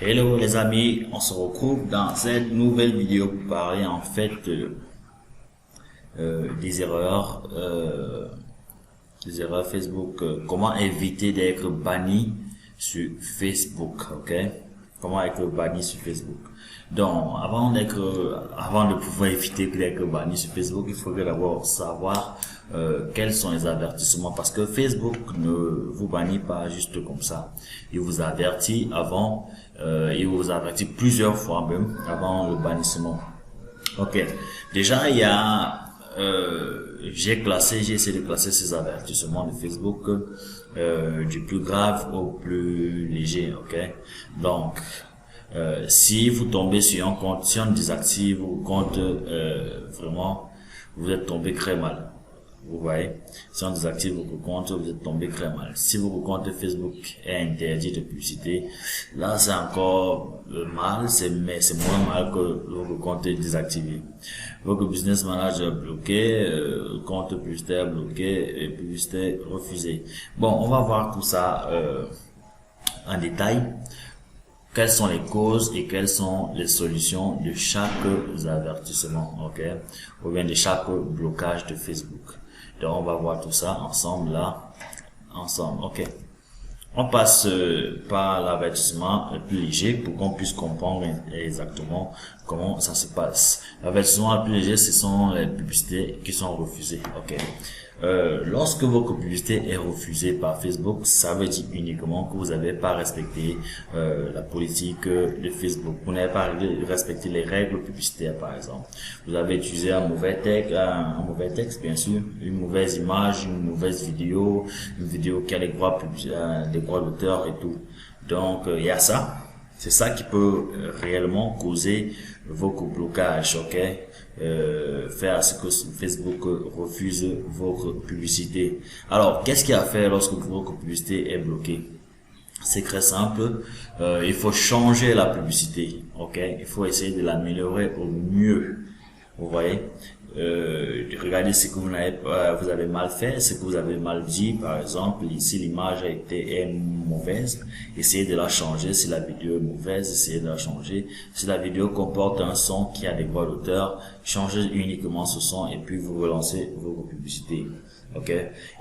Hello les amis, on se retrouve dans cette nouvelle vidéo pour parler en fait des erreurs Facebook, comment éviter d'être banni sur Facebook, ok? Comment être banni sur Facebook. Donc, avant de pouvoir éviter d'être banni sur Facebook, il faudrait d'abord savoir quels sont les avertissements, parce que Facebook ne vous bannit pas juste comme ça. Il vous avertit avant, il vous avertit plusieurs fois même avant le bannissement. Ok. Déjà, il y a j'ai essayé de classer ces avertissements de Facebook du plus grave au plus léger, ok? Donc, si vous tombez sur un compte, si on désactive vos comptes, vraiment, vous êtes tombé très mal. Vous voyez, si on désactive votre compte, vous êtes tombé très mal. Si votre compte Facebook est interdit de publicité, là c'est encore mal, mais c'est moins mal que votre compte est désactivé. Votre business manager bloqué, compte publicitaire bloqué et publicité refusée. Bon, on va voir tout ça en détail. Quelles sont les causes et quelles sont les solutions de chaque avertissement, ok, ou bien de chaque blocage de Facebook. Donc on va voir tout ça ensemble là, ok. On passe par l'avertissement le plus léger pour qu'on puisse comprendre exactement comment ça se passe. L'avertissement le plus léger, ce sont les publicités qui sont refusées, ok. Lorsque votre publicité est refusée par Facebook, ça veut dire uniquement que vous n'avez pas respecté la politique de Facebook. Vous n'avez pas respecté les règles publicitaires, par exemple. Vous avez utilisé un mauvais texte, bien sûr, une mauvaise image, une mauvaise vidéo, une vidéo qui a des droits d'auteur et tout. Donc, il y a ça. C'est ça qui peut réellement causer votre blocage, ok? Faire ce que Facebook refuse votre publicité. Alors, qu'est-ce qu'il y a à faire lorsque votre publicité est bloquée? C'est très simple. Il faut changer la publicité, ok? Il faut essayer de l'améliorer au mieux. Vous voyez? Regardez ce que vous avez mal fait, ce que vous avez mal dit. Par exemple, si l'image est mauvaise, essayez de la changer. Si la vidéo est mauvaise, essayez de la changer. Si la vidéo comporte un son qui a des droits d'auteur, changez uniquement ce son et puis vous relancez vos publicités. Ok.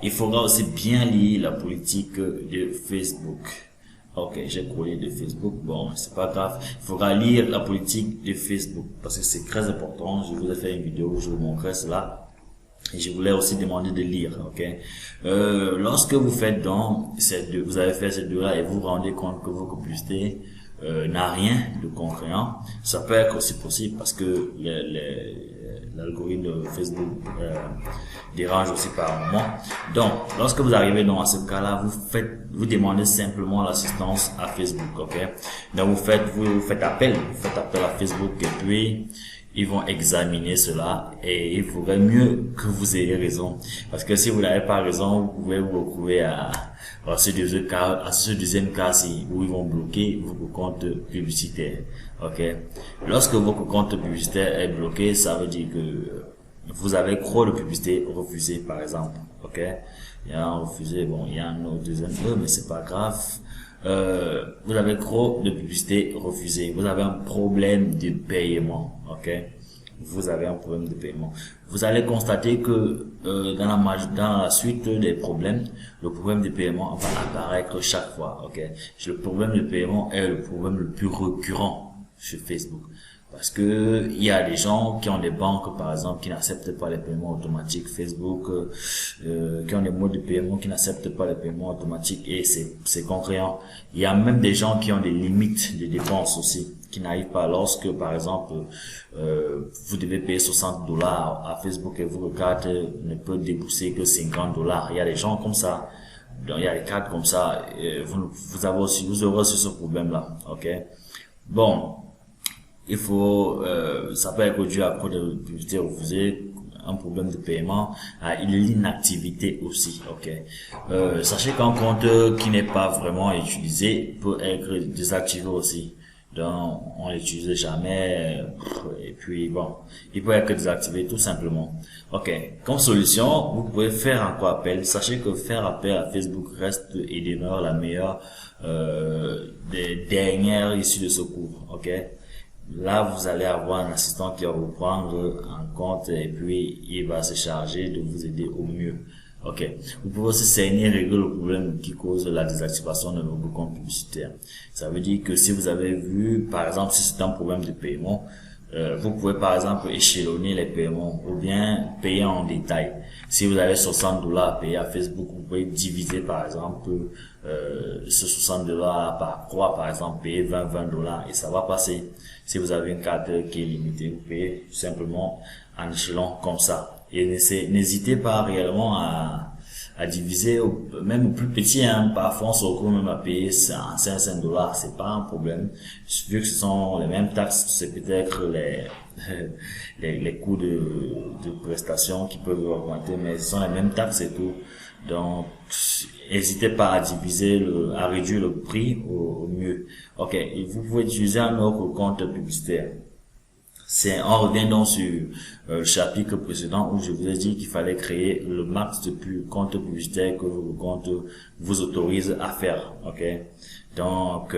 Il faudra aussi bien lire la politique de Facebook. Ok, j'ai collé de Facebook. Bon, c'est pas grave. Il faudra lire la politique de Facebook parce que c'est très important. Je vous ai fait une vidéo où je vous montrerai cela. Et je voulais aussi demander de lire, ok. Lorsque vous faites donc vous avez fait ces deux-là et vous vous rendez compte que votre publicité n'a rien de contraignant, ça peut être aussi possible parce que l'algorithme de Facebook dérange aussi par moment. Donc, lorsque vous arrivez dans ce cas-là, vous demandez simplement l'assistance à Facebook, ok. Donc vous faites appel à Facebook et puis ils vont examiner cela et il faudrait mieux que vous ayez raison. Parce que si vous n'avez pas raison, vous pouvez vous retrouver à ce deuxième cas-ci où ils vont bloquer vos comptes publicitaires. Ok. Lorsque votre compte publicitaire est bloqué, ça veut dire que vous avez trop de publicité refusée, par exemple. Ok. Il y a un refusé, bon, il y a un autre deuxième, mais c'est pas grave. Vous avez trop de publicité refusée. Vous avez un problème de paiement, ok? Vous avez un problème de paiement. Vous allez constater que dans la suite des problèmes, le problème de paiement va apparaître chaque fois, ok? Le problème de paiement est le problème le plus récurrent sur Facebook. Parce que il y a des gens qui ont des banques, par exemple, qui n'acceptent pas les paiements automatiques. Facebook, qui ont des modes de paiement qui n'acceptent pas les paiements automatiques et c'est contraignant. Il y a même des gens qui ont des limites de dépenses aussi, qui n'arrivent pas lorsque, par exemple, vous devez payer $60 à Facebook et votre carte ne peut débourser que $50. Il y a des gens comme ça. Donc, il y a des cartes comme ça. Vous aurez aussi ce problème-là, ok? Bon. Il faut, ça peut être dû à cause de publicité refusée, un problème de paiement, à l'inactivité aussi, ok. Sachez qu'un compte qui n'est pas vraiment utilisé peut être désactivé aussi. Donc, on l'utilise jamais, et puis bon, il peut être désactivé tout simplement. Ok. Comme solution, vous pouvez faire encore appel. Sachez que faire appel à Facebook reste et demeure la meilleure, des dernières issues de secours, ok? Là, vous allez avoir un assistant qui va vous prendre en compte et puis il va se charger de vous aider au mieux. Ok. Vous pouvez aussi cerner et régler le problème qui cause la désactivation de vos comptes publicitaires. Ça veut dire que si vous avez vu, par exemple, si c'est un problème de paiement, vous pouvez par exemple échelonner les paiements ou bien payer en détail. Si vous avez 60 dollars à payer à Facebook, vous pouvez diviser par exemple ce 60 dollars par 3, par exemple, payer 20 dollars et ça va passer. Si vous avez une carte qui est limitée, vous payez tout simplement en échelon comme ça. Et n'hésitez pas réellement à diviser, même au plus petit, hein. Parfois on se retrouve même à payer 5 dollars, c'est pas un problème. Vu que ce sont les mêmes taxes, c'est peut-être les coûts de prestations qui peuvent augmenter, mais ce sont les mêmes taxes et tout. Donc, n'hésitez pas à diviser à réduire le prix au mieux. Ok, et vous pouvez utiliser un autre compte publicitaire. On revient donc sur le chapitre précédent où je vous ai dit qu'il fallait créer le max de comptes publicitaires que vos comptes vous autorisent à faire. Ok. Donc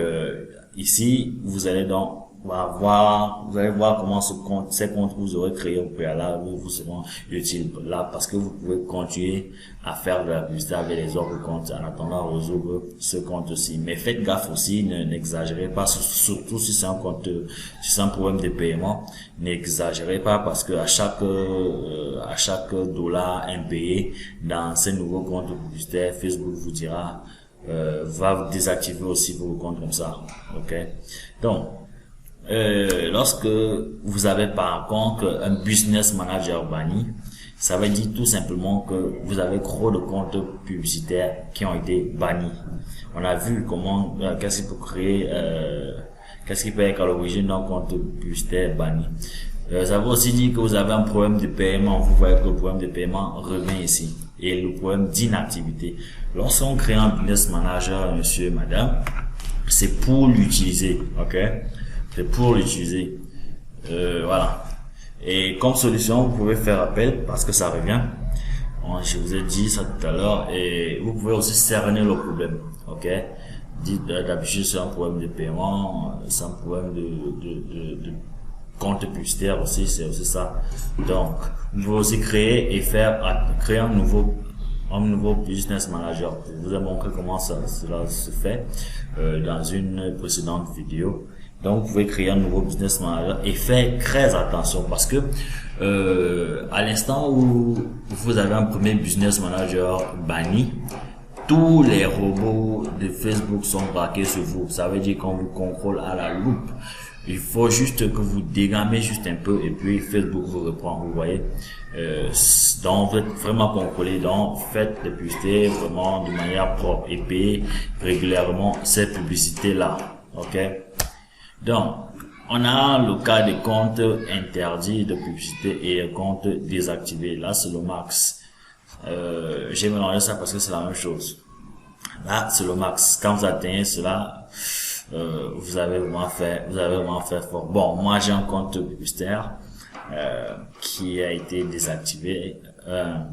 ici vous allez donc vous allez voir comment ces comptes vous aurez créé au préalable vous seront utiles là parce que vous pouvez continuer à faire de la publicité avec les autres comptes en attendant de résoudre ce compte-ci. Mais faites gaffe aussi, n'exagérez pas, surtout si c'est un compte, si c'est un problème de paiement, n'exagérez pas parce que à chaque dollar impayé dans ces nouveaux comptes publicitaires, Facebook vous dira va désactiver aussi vos comptes comme ça. Ok. Donc lorsque vous avez par contre un business manager banni, ça veut dire tout simplement que vous avez trop de comptes publicitaires qui ont été bannis. On a vu comment, qu'est-ce qui peut être à l'origine d'un compte publicitaire banni. Ça veut aussi dire que vous avez un problème de paiement. Vous voyez que le problème de paiement revient ici. Et le problème d'inactivité. Lorsqu'on crée un business manager, monsieur, madame, c'est pour l'utiliser, ok? C'est pour l'utiliser. Voilà. Et comme solution, vous pouvez faire appel parce que ça revient. Je vous ai dit ça tout à l'heure. Et vous pouvez aussi cerner le problème. Ok. D'habitude, c'est un problème de paiement, c'est un problème de compte publicitaire aussi, c'est aussi ça. Donc, vous pouvez aussi créer un nouveau business manager. Je vous ai montré comment cela se fait dans une précédente vidéo. Donc, vous pouvez créer un nouveau business manager et faire très attention parce que à l'instant où vous avez un premier business manager banni, tous les robots de Facebook sont braqués sur vous. Ça veut dire qu'on vous contrôle à la loupe. Il faut juste que vous dégammez juste un peu et puis Facebook vous reprend, vous voyez. Donc vous êtes vraiment contrôlé, donc faites des publicités vraiment de manière propre et payez régulièrement ces publicités-là. Ok. Donc, on a le cas des comptes interdits de publicité et les comptes désactivés. Là, c'est le max. J'ai mélangé ça parce que c'est la même chose. Là, c'est le max. Quand vous atteignez cela, vous avez vraiment fait fort. Bon, moi, j'ai un compte publicitaire, qui a été désactivé, un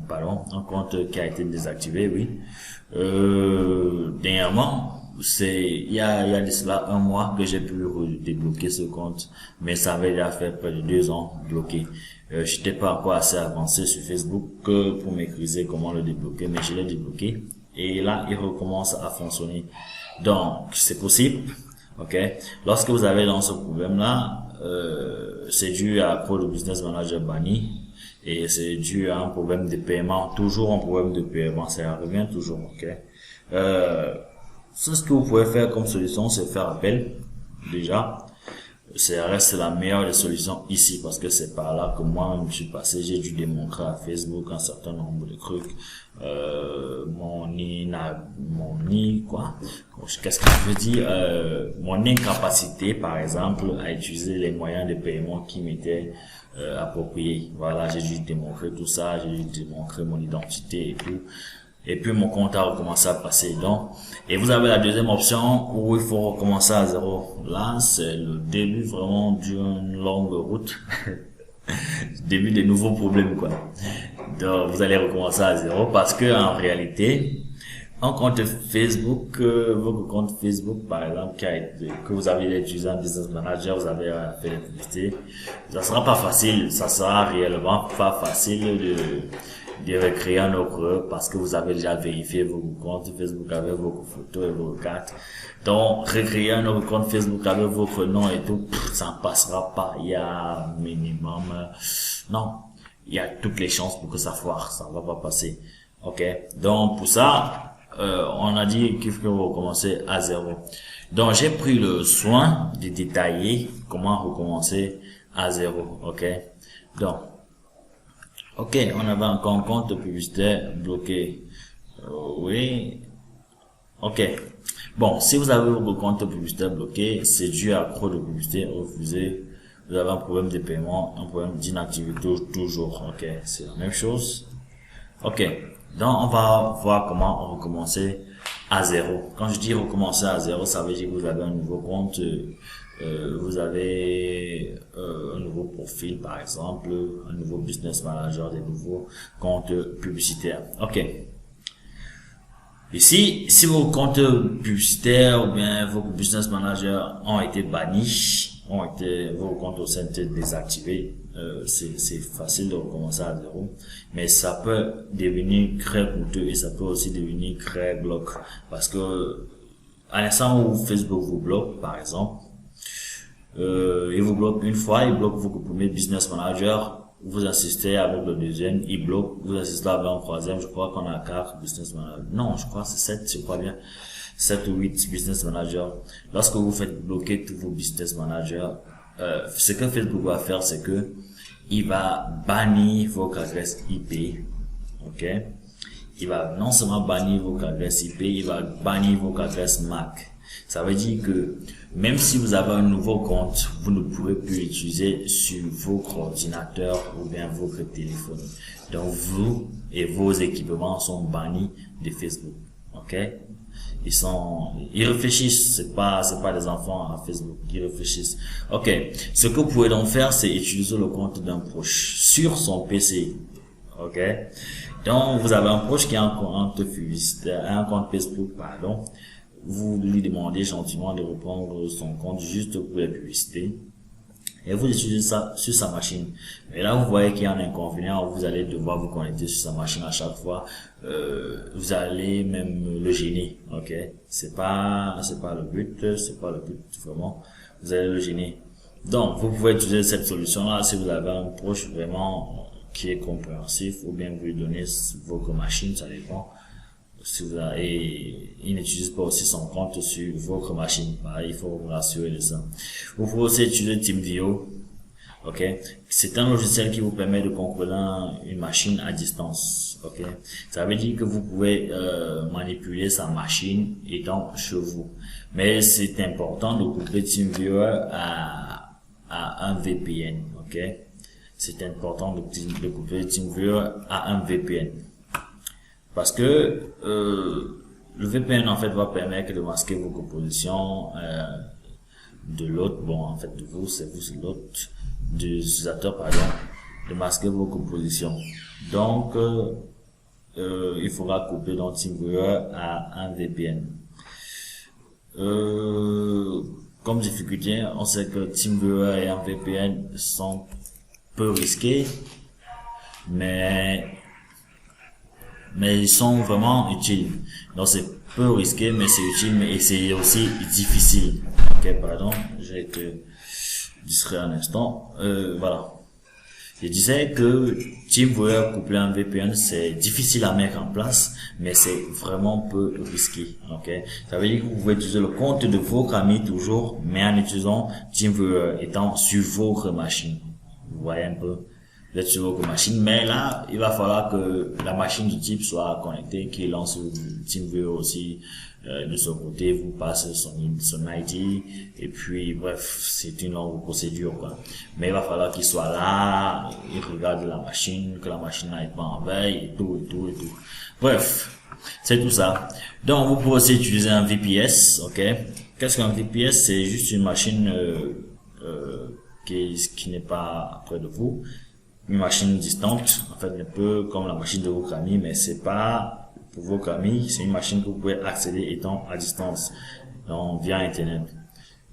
compte qui a été désactivé, oui. Dernièrement, il y a de cela un mois que j'ai pu débloquer ce compte, mais ça avait déjà fait près de 2 ans bloqué. J'étais pas encore assez avancé sur Facebook que pour maîtriser comment le débloquer, mais je l'ai débloqué et là il recommence à fonctionner. Donc c'est possible, ok. Lorsque vous avez dans ce problème là, c'est dû à trop de business manager banni et c'est dû à un problème de paiement, toujours un problème de paiement, ça revient toujours, ok. Ce que vous pouvez faire comme solution, c'est faire appel, déjà. Ça reste la meilleure des solutions ici, parce que c'est par là que moi, je me suis passé, j'ai dû démontrer à Facebook un certain nombre de trucs, qu'est-ce que je veux dire, mon incapacité, par exemple, à utiliser les moyens de paiement qui m'étaient appropriés. Voilà, j'ai dû démontrer tout ça, j'ai dû démontrer mon identité et tout. Et puis mon compte a recommencé à passer. Donc, et vous avez la deuxième option où il faut recommencer à zéro. Là, c'est le début vraiment d'une longue route. Début des nouveaux problèmes, quoi. Donc, vous allez recommencer à zéro parce que en réalité, un compte Facebook, votre compte Facebook, par exemple, que vous avez utilisé en business manager, vous avez fait des publicités, ça sera pas facile, ça sera réellement pas facile de recréer un autre parce que vous avez déjà vérifié vos comptes Facebook avec vos photos et vos cartes. Donc, recréer un autre compte Facebook avec votre nom et tout, ça ne passera pas. Il y a minimum, non, il y a toutes les chances pour que ça foire, ça va pas passer. Ok. Donc, pour ça, on a dit qu'il faut recommencer à zéro. Donc, j'ai pris le soin de détailler comment recommencer à zéro. Ok. Donc, ok, on avait encore un compte publicitaire bloqué. Oui. Ok. Bon, si vous avez votre compte publicitaire bloqué, c'est dû à trop de publicité refusée. Vous avez un problème de paiement, un problème d'inactivité toujours. Ok, c'est la même chose. Ok. Donc, on va voir comment recommencer à zéro. Quand je dis recommencer à zéro, ça veut dire que vous avez un nouveau compte, vous avez un nouveau profil, par exemple, un nouveau business manager, des nouveaux comptes publicitaires. Ok. Ici, si vos comptes publicitaires ou bien vos business managers ont été bannis, vos comptes ont été désactivés, c'est facile de recommencer à zéro, mais ça peut devenir très coûteux et ça peut aussi devenir très bloc parce que à l'instant où Facebook vous bloque, par exemple, il vous bloque une fois, il bloque votre premier business manager, vous insistez avec le deuxième, il bloque, vous insistez avec un troisième, je crois qu'on a 4 business managers. Non, je crois que c'est 7, je crois bien. 7 ou 8 business managers. Lorsque vous faites bloquer tous vos business managers, ce que Facebook va faire, c'est que il va bannir votre adresse IP. Ok? Il va non seulement bannir votre adresse IP, il va bannir votre adresse MAC. Ça veut dire que même si vous avez un nouveau compte, vous ne pourrez plus l'utiliser sur votre ordinateur ou bien votre téléphone. Donc vous et vos équipements sont bannis de Facebook. Ok? Ils réfléchissent, c'est pas des enfants à Facebook, ils réfléchissent. Ok. Ce que vous pouvez donc faire, c'est utiliser le compte d'un proche sur son PC. Ok? Donc vous avez un proche qui a un compte Facebook, pardon. Vous lui demandez gentiment de reprendre son compte juste pour les publicités et vous utilisez ça sur sa machine. Et là, vous voyez qu'il y a un inconvénient, vous allez devoir vous connecter sur sa machine à chaque fois. Vous allez même le gêner, ok? C'est pas le but vraiment. Vous allez le gêner. Donc, vous pouvez utiliser cette solution-là si vous avez un proche vraiment qui est compréhensif ou bien vous lui donnez votre machine, ça dépend. Si vous avez, il n'utilise pas aussi son compte sur votre machine. Il faut vous rassurer de ça. Vous pouvez aussi utiliser TeamViewer. Ok. C'est un logiciel qui vous permet de contrôler une machine à distance. Ok. Ça veut dire que vous pouvez, manipuler sa machine étant chez vous. Mais c'est important de couper TeamViewer à un VPN. Ok. C'est important de couper TeamViewer à un VPN. Parce que le VPN en fait va permettre de masquer vos compositions de l'autre, bon en fait de vous, c'est l'autre, de l'utilisateur pardon, de masquer vos compositions. Donc il faudra couper dans TeamViewer à un VPN. Comme difficulté, on sait que TeamViewer et un VPN sont peu risqués, mais ils sont vraiment utiles. Donc c'est peu risqué, mais c'est utile, mais c'est aussi difficile. Ok, pardon, j'ai été distrait un instant. Voilà. Je disais que TeamViewer couplé à un VPN, c'est difficile à mettre en place, mais c'est vraiment peu risqué. Ok, ça veut dire que vous pouvez utiliser le compte de votre ami toujours, mais en utilisant TeamViewer étant sur votre machine. Vous voyez un peu. Vous êtes sur votre machine, mais là, il va falloir que la machine du type soit connectée, qu'il lance TeamViewer aussi de son côté, vous passez son ID, et puis bref, c'est une longue procédure quoi. Mais il va falloir qu'il soit là, il regarde la machine, que la machine n'aille pas en veille, et tout. Bref, c'est tout ça. Donc vous pouvez aussi utiliser un VPS, ok. Qu'est-ce qu'un VPS? C'est juste une machine qui n'est pas près de vous. Une machine distante, en fait un peu comme la machine de votre ami, mais c'est pas pour vos amis. C'est une machine que vous pouvez accéder étant à distance, donc via Internet.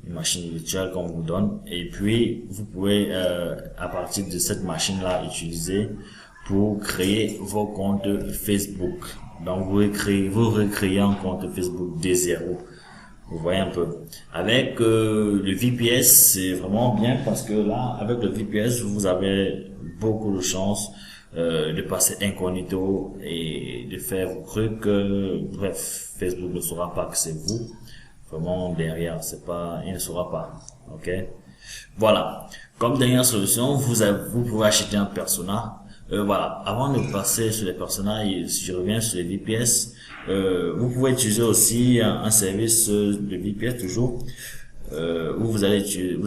Une machine virtuelle qu'on vous donne, et puis vous pouvez à partir de cette machine là utiliser pour créer vos comptes Facebook. Donc vous recréez un compte Facebook de zéro. Vous voyez un peu. Avec le VPS, c'est vraiment bien parce que là, avec le VPS, vous avez beaucoup de chances de passer incognito et de faire vos trucs. Bref, Facebook ne saura pas que c'est vous. Vraiment derrière, il ne saura pas. Ok. Voilà. Comme dernière solution, vous pouvez acheter un persona. Voilà. Avant de passer sur les personas, si je reviens sur les VPS, vous pouvez utiliser aussi un service de VPS toujours, où vous allez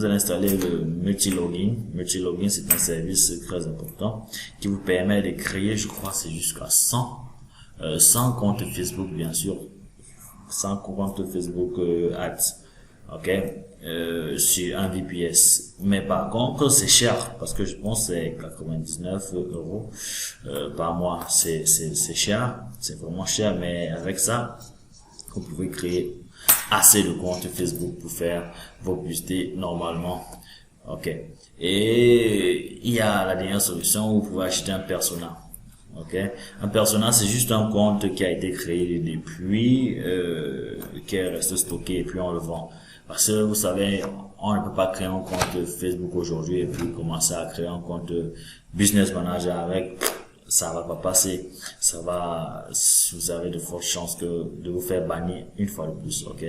installer le multi-login. Multi-login, c'est un service très important qui vous permet de créer, je crois, c'est jusqu'à 100 comptes Facebook, bien sûr. 100 comptes Facebook ads, ok, sur un VPS. Mais par contre, c'est cher parce que je pense que c'est 99 euros par mois. C'est cher, c'est vraiment cher. Mais avec ça, vous pouvez créer assez de comptes Facebook pour faire vos publicités normalement, ok. Et il y a la dernière solution où vous pouvez acheter un persona. Ok, un persona, c'est juste un compte qui a été créé depuis, qui est resté stocké et puis on le vend. Parce que vous savez, on ne peut pas créer un compte Facebook aujourd'hui et puis commencer à créer un compte Business Manager avec. Ça va pas passer. Vous avez de fortes chances de vous faire bannir une fois de plus, ok.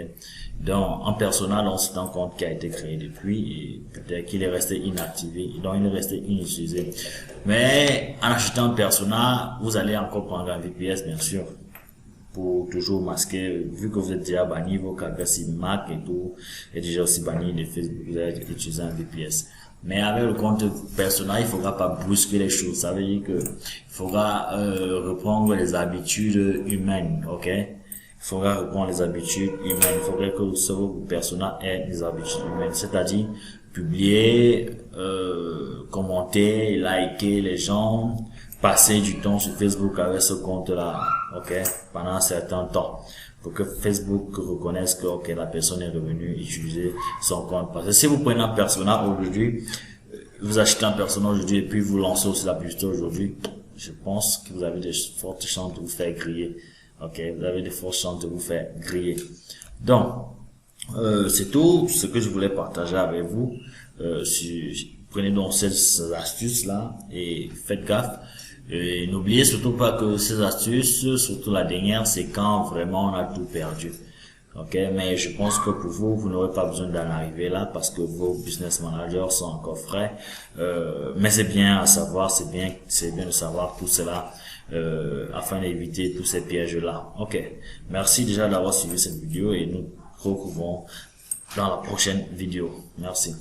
Donc, en persona, donc c'est un compte qui a été créé depuis et peut-être qu'il est resté inactivé, donc il est resté inutilisé. Mais en achetant un persona, vous allez encore prendre un VPS, bien sûr, pour toujours masquer, vu que vous êtes déjà banni, vos adresses Mac et tout, est déjà aussi banni de Facebook, vous allez utiliser un VPS. Mais avec le compte personnel, il faudra pas brusquer les choses. Ça veut dire que il faudra reprendre les habitudes humaines, ok? Il faudra reprendre les habitudes humaines. Il faudrait que ce personnel ait des habitudes humaines, c'est-à-dire publier, commenter, liker les gens, passer du temps sur Facebook avec ce compte-là, ok? Pendant un certain temps. Pour que Facebook reconnaisse que ok, la personne est revenue utiliser son compte. Parce que si vous prenez un persona aujourd'hui, vous achetez un persona aujourd'hui et puis vous lancez aussi la publicité aujourd'hui, je pense que vous avez de fortes chances de vous faire griller. Ok, vous avez de fortes chances de vous faire griller. Donc, c'est tout ce que je voulais partager avec vous. Prenez donc ces astuces là et faites gaffe. Et n'oubliez surtout pas que ces astuces, surtout la dernière, c'est quand vraiment on a tout perdu. Ok, mais je pense que pour vous, vous n'aurez pas besoin d'en arriver là parce que vos business managers sont encore frais. Mais c'est bien à savoir, c'est bien de savoir tout cela afin d'éviter tous ces pièges là. Ok, merci déjà d'avoir suivi cette vidéo et nous retrouvons dans la prochaine vidéo. Merci.